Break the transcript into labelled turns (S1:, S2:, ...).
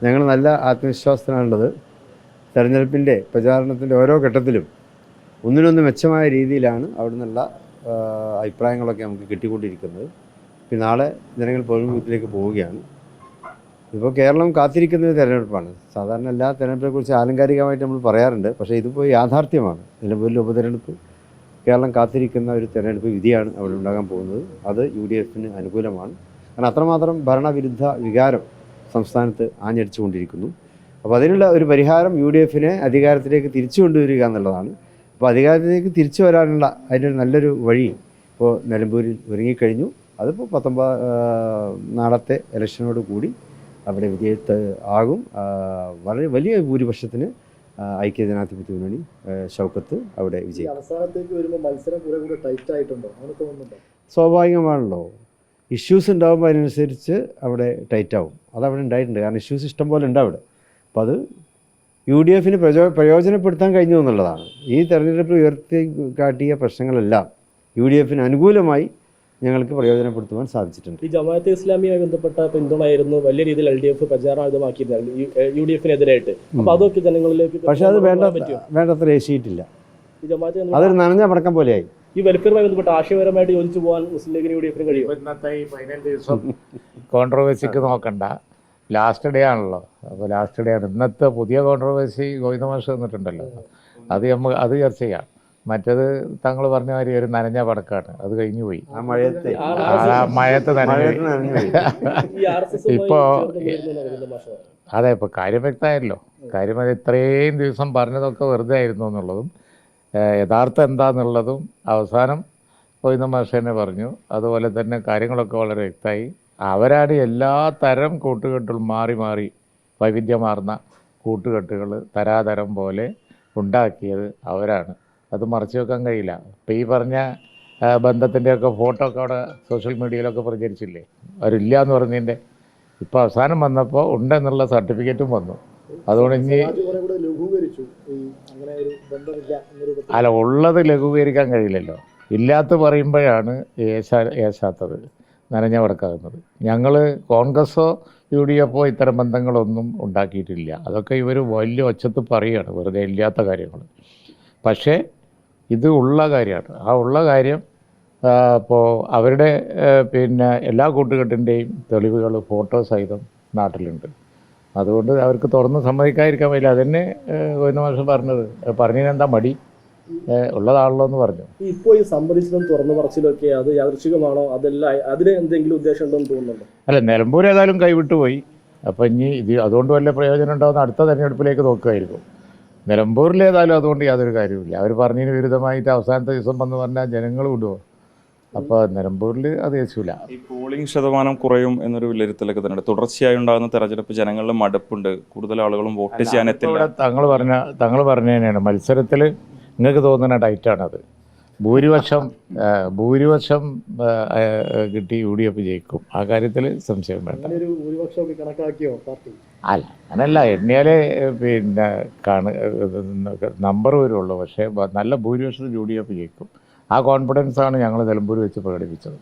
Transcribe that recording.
S1: ഞങ്ങൾ നല്ല ആത്മവിശ്വാസത്തിലാണുള്ളത്. തെരഞ്ഞെടുപ്പിൻ്റെ പ്രചാരണത്തിൻ്റെ ഓരോ ഘട്ടത്തിലും ഒന്നിനൊന്ന് മെച്ചമായ രീതിയിലാണ് അവിടെ നിന്നുള്ള അഭിപ്രായങ്ങളൊക്കെ നമുക്ക് കിട്ടിക്കൊണ്ടിരിക്കുന്നത്. പിന്നെ നാളെ ജനങ്ങൾ പോളിംഗ് ബൂത്തിലേക്ക് പോവുകയാണ്. ഇപ്പോൾ കേരളം കാത്തിരിക്കുന്ന ഒരു തെരഞ്ഞെടുപ്പാണ്. സാധാരണ എല്ലാ തെരഞ്ഞെടുപ്പിനെക്കുറിച്ച് ആലങ്കാരികമായിട്ട് നമ്മൾ പറയാറുണ്ട്. പക്ഷേ ഇതിപ്പോൾ യാഥാർത്ഥ്യമാണ്. നിലമ്പൂരിലെ ഉപതെരഞ്ഞെടുപ്പ് കേരളം കാത്തിരിക്കുന്ന ഒരു തെരഞ്ഞെടുപ്പ് വിധിയാണ് അവിടെ ഉണ്ടാകാൻ പോകുന്നത്. അത് UDFന് അനുകൂലമാണ്. കാരണം അത്രമാത്രം ഭരണവിരുദ്ധ വികാരം സംസ്ഥാനത്ത് ആഞ്ഞടിച്ചുകൊണ്ടിരിക്കുന്നു. അപ്പോൾ അതിനുള്ള ഒരു പരിഹാരം UDFനെ അധികാരത്തിലേക്ക് തിരിച്ചു കൊണ്ടുവരിക എന്നുള്ളതാണ്. അപ്പോൾ അധികാരത്തിലേക്ക് തിരിച്ചു വരാനുള്ള അതിൻ്റെ നല്ലൊരു വഴി ഇപ്പോൾ നിലമ്പൂരിൽ ഒരുങ്ങിക്കഴിഞ്ഞു. അതിപ്പോൾ 19 നാളത്തെ ഇലക്ഷനോട് കൂടി അവിടെ വിജയത്ത് ആകും. വളരെ വലിയ ഭൂരിപക്ഷത്തിന് ഐക്യജനാധിപത്യ മുന്നണി ഷൗക്കത്ത് അവിടെ വിജയിക്കും.
S2: അവസാനത്തേക്ക് വരുമ്പോൾ മത്സരം കുറെ കൂടെ ടൈറ്റ് ആയിട്ടുണ്ടോ? അങ്ങനെ തോന്നുന്നുണ്ടോ?
S1: സ്വാഭാവികമാണല്ലോ. ഇഷ്യൂസ് ഉണ്ടാകുമ്പോൾ അതിനനുസരിച്ച് അവിടെ ടൈറ്റാവും. അതവിടെ ഉണ്ടായിട്ടുണ്ട്. കാരണം ഇഷ്യൂസ് ഇഷ്ടം പോലെ ഉണ്ട് അവിടെ. അപ്പോൾ അത് UDFന് പ്രയോജനപ്പെടുത്താൻ കഴിഞ്ഞു എന്നുള്ളതാണ്. ഈ തെരഞ്ഞെടുപ്പിൽ ഉയർത്തി കാട്ടിയ പ്രശ്നങ്ങളെല്ലാം UDFന് അനുകൂലമായി ഞങ്ങൾക്ക് പ്രയോജനപ്പെടുത്തുവാൻ സാധിച്ചിട്ടുണ്ട്.
S2: ഈ ജമാഅത്തെ ഇസ്ലാമിയുമായി ബന്ധപ്പെട്ട പിന്തുണയായിരുന്നു വലിയ രീതിയിൽ LDF പ്രചാരണമാക്കിയിരുന്നത് UDFനെതിരായിട്ട്. അപ്പോൾ അതൊക്കെ ജനങ്ങളിലേക്ക്
S1: പക്ഷേ അത് വേണ്ടത്ര ഏശിയിട്ടില്ല. അതൊരു നനഞ്ഞ പടക്കം പോലെയായി.
S2: ഈ വെൽഫെയറുമായി ബന്ധപ്പെട്ട ആശയപരമായിട്ട് യോജിച്ചു പോകാൻ മുസ്ലിം ലീഗിന് UDFന് കഴിയും.
S3: ഇന്നത്തെ ഈ 15 ദിവസം കോൺട്രവേഴ്സിക്ക് നോക്കണ്ട, ലാസ്റ്റ് ഡേ ആണല്ലോ. അപ്പോൾ ലാസ്റ്റ് ഡേ ആണ്. ഇന്നത്തെ പുതിയ കോൺട്രവേഴ്സി ഗോവിന്ദമാഷ് വന്നിട്ടുണ്ടല്ലോ, അത് ചർച്ച ചെയ്യാം. മറ്റേത് താങ്കൾ പറഞ്ഞ മാതിരി ഒരു നനഞ്ഞ പടക്കാണ്, അത് കഴിഞ്ഞു പോയി. മഴയത്ത് നനഞ്ഞു. ഇപ്പോൾ അതെ, ഇപ്പോൾ കാര്യം വ്യക്തമായല്ലോ. കാര്യം അത് ഇത്രയും ദിവസം പറഞ്ഞതൊക്കെ വെറുതെ ആയിരുന്നു എന്നുള്ളതും യഥാർത്ഥം എന്താണെന്നുള്ളതും അവസാനം ഗോവിന്ദമാഷ് തന്നെ പറഞ്ഞു. അതുപോലെ തന്നെ കാര്യങ്ങളൊക്കെ വളരെ വ്യക്തമായി. അവരാണ് എല്ലാ തരം കൂട്ടുകെട്ടുകളും മാറി മാറി വൈവിധ്യമാർന്ന കൂട്ടുകെട്ടുകൾ തരാതരം പോലെ ഉണ്ടാക്കിയത് അവരാണ്. അത് മറച്ചു വെക്കാൻ കഴിയില്ല. ഇപ്പോൾ ഈ പറഞ്ഞ ബന്ധത്തിൻ്റെയൊക്കെ ഫോട്ടോ ഒക്കെ അവിടെ സോഷ്യൽ മീഡിയയിലൊക്കെ പ്രചരിച്ചില്ലേ, അവരില്ല എന്ന് പറഞ്ഞതിൻ്റെ. ഇപ്പോൾ അവസാനം വന്നപ്പോൾ ഉണ്ടെന്നുള്ള സർട്ടിഫിക്കറ്റും വന്നു. അതുകൊണ്ട് ഇനി അല്ല, ഉള്ളത് ലഘൂകരിക്കാൻ കഴിയില്ലല്ലോ. ഇല്ലാത്ത പറയുമ്പോഴാണ് ഏശാത്തത് നനഞ്ഞ വടക്കാകുന്നത്. ഞങ്ങൾ കോൺഗ്രസ്സോ UDFോ ഇത്തരം ബന്ധങ്ങളൊന്നും ഉണ്ടാക്കിയിട്ടില്ല. അതൊക്കെ ഇവർ വലിയ ഒച്ചത്ത് പറയുകയാണ്, വെറുതെ ഇല്ലാത്ത കാര്യങ്ങൾ. പക്ഷേ ഇത് ഉള്ള കാര്യമാണ്. ആ ഉള്ള കാര്യം ഇപ്പോൾ അവരുടെ പിന്നെ എല്ലാ കൂട്ടുകെട്ടിൻ്റെയും തെളിവുകൾ ഫോട്ടോ സഹിതം നാട്ടിലുണ്ട്. അതുകൊണ്ട് അവർക്ക് തുറന്ന് സമ്മതിക്കാതിരിക്കാൻ പറ്റില്ല. അതന്നെ ഗോവിന്ദമാഷ് പറഞ്ഞതിനെന്താ മടി, ഉള്ളതാണല്ലോ എന്ന് പറഞ്ഞു.
S2: ഇപ്പോൾ ഈ സമ്മതിച്ചതും തുറന്നു പറച്ചിലൊക്കെ അത് യാദൃച്ഛികമാണോ, അതല്ല അതിന് എന്തെങ്കിലും ഉദ്ദേശം ഉണ്ടെന്ന് തോന്നുന്നുണ്ടോ?
S3: അല്ല, നിലമ്പൂർ ഏതായാലും കൈവിട്ടുപോയി. അപ്പം ഇനി ഇത് അതുകൊണ്ട് വല്ല പ്രയോജനം ഉണ്ടാകുന്ന അടുത്ത തെരഞ്ഞെടുപ്പിലേക്ക് നോക്കുകയായിരിക്കും. നിലമ്പൂരിൽ ഏതായാലും അതുകൊണ്ട് യാതൊരു കാര്യമില്ല. അവർ പറഞ്ഞതിന് വിരുദ്ധമായിട്ട് അവസാനത്തെ ദിവസം വന്ന് പറഞ്ഞാൽ ജനങ്ങൾ വിടുമോ? അപ്പോൾ നിലമ്പൂരിൽ അത് യേശൂല.
S4: ഈ പോളിംഗ് ശതമാനം കുറയും എന്നൊരു വിലയിരുത്തലൊക്കെ തന്നെ തുടർച്ചയായി ഉണ്ടാകുന്ന തെരഞ്ഞെടുപ്പ് ജനങ്ങളുടെ മടുപ്പുണ്ട്, കൂടുതൽ ആളുകളും വോട്ട് ചെയ്യാൻ എത്തില്ല.
S3: തങ്ങൾ പറഞ്ഞ തന്നെയാണ് മത്സരത്തിൽ നിങ്ങൾക്ക് തോന്നുന്ന ടൈറ്റാണത്. ഭൂരിപക്ഷം കിട്ടി UDF ജയിക്കും. ആ കാര്യത്തിൽ സംശയം വേണ്ട. അല്ല, അങ്ങനല്ല, എണ്ണിയാലേ പിന്നെ നമ്പർ വരുള്ളൂ. പക്ഷേ നല്ല ഭൂരിപക്ഷത്തിൽ UDF ജയിക്കും. ആ കോൺഫിഡൻസാണ് ഞങ്ങൾ നിലമ്പൂർ വെച്ച് പ്രകടിപ്പിച്ചത്.